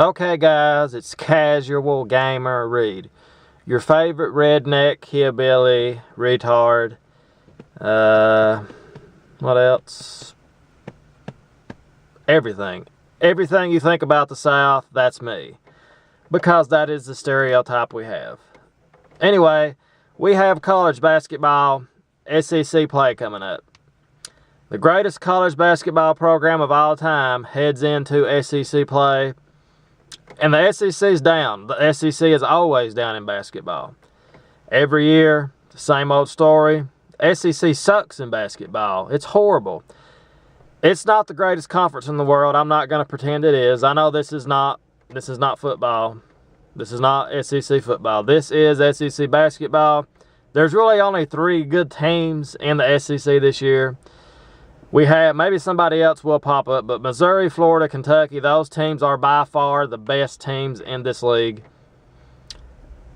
Okay guys, it's Casualgamerreed, your favorite redneck, hillbilly, retard, what else? Everything. Everything you think about the South, that's me. Because that is the stereotype we have. Anyway, we have college basketball, SEC play coming up. The greatest college basketball program of all time heads into SEC play. And the SEC's down. The SEC is always down in basketball. Every year, the same old story. SEC sucks in basketball. It's horrible. It's not the greatest conference in the world. I'm not going to pretend it is. I know this is not football. This is not SEC football. This is SEC basketball. There's really only 3 good teams in the SEC this year. We have, maybe somebody else will pop up, but Missouri, Florida, Kentucky, those teams are by far the best teams in this league.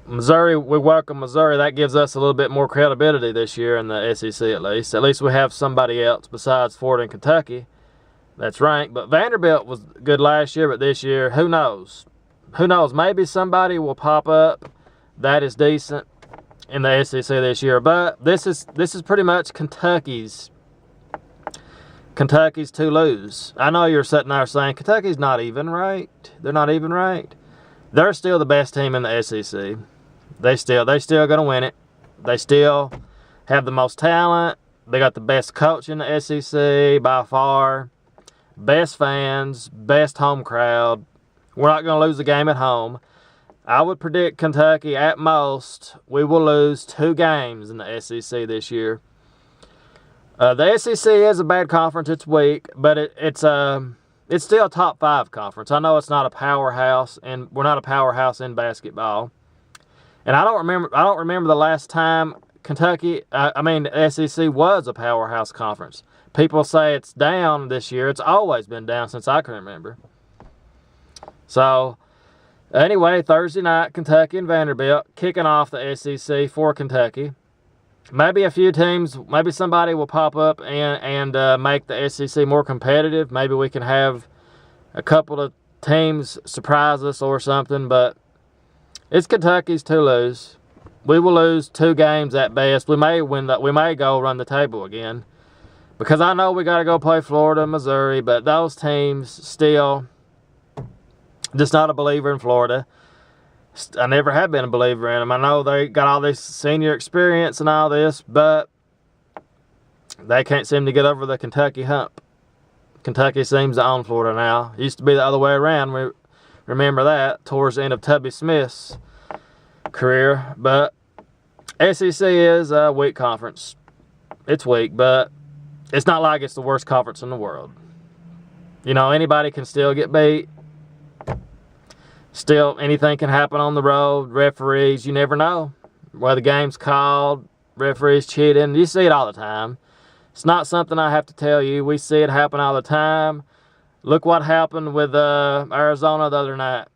Missouri, we welcome Missouri. That gives us a little bit more credibility this year in the SEC at least. At least we have somebody else besides Florida and Kentucky that's ranked. But Vanderbilt was good last year, but this year, who knows? Who knows? Maybe somebody will pop up that is decent in the SEC this year. But this is pretty much Kentucky's to lose. I know you're sitting there saying, Kentucky's not even ranked. They're not even ranked. They're still the best team in the SEC. They still going to win it. They still have the most talent. They got the best coach in the SEC by far. Best fans, best home crowd. We're not going to lose the game at home. I would predict Kentucky, at most, we will lose 2 games in the SEC this year. The SEC is a bad conference. It's weak, but it's still a top 5 conference. I know it's not a powerhouse, and we're not a powerhouse in basketball. And I don't remember the last time the SEC was a powerhouse conference. People say it's down this year. It's always been down since I can remember. So, anyway, Thursday night, Kentucky and Vanderbilt kicking off the SEC for Kentucky. Maybe a few teams, maybe somebody will pop up and make the SEC more competitive. Maybe we can have a couple of teams surprise us or something, but it's Kentucky's to lose. We will lose 2 games at best. We may win that. We may go run the table again, because I know we got to go play Florida, Missouri, but those teams still, just not a believer in Florida. I never have been a believer in them. I know they got all this senior experience and all this, but they can't seem to get over the Kentucky hump. Kentucky seems to own Florida now. It used to be the other way around. We remember that towards the end of Tubby Smith's career. But SEC is a weak conference. It's weak, but it's not like it's the worst conference in the world. You know, anybody can still get beat. Still, anything can happen on the road. Referees, you never know where the game's called. Referees cheating. You see it all the time. It's not something I have to tell you. We see it happen all the time. Look what happened with Arizona the other night.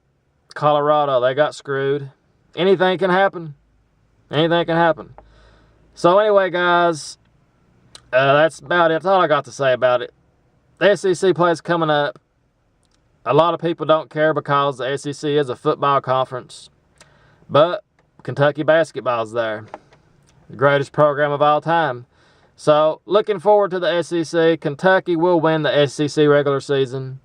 Colorado, they got screwed. Anything can happen. Anything can happen. So anyway, guys, that's about it. That's all I got to say about it. The SEC plays coming up. A lot of people don't care because the SEC is a football conference. But Kentucky basketball's there. The greatest program of all time. So, looking forward to the SEC. Kentucky will win the SEC regular season.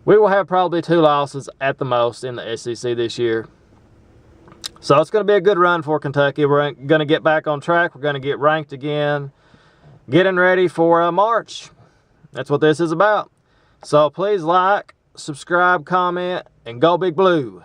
We will have probably 2 losses at the most in the SEC this year. So, it's going to be a good run for Kentucky. We're going to get back on track. We're going to get ranked again. Getting ready for March. That's what this is about. So, please like, subscribe, comment, and go Big Blue.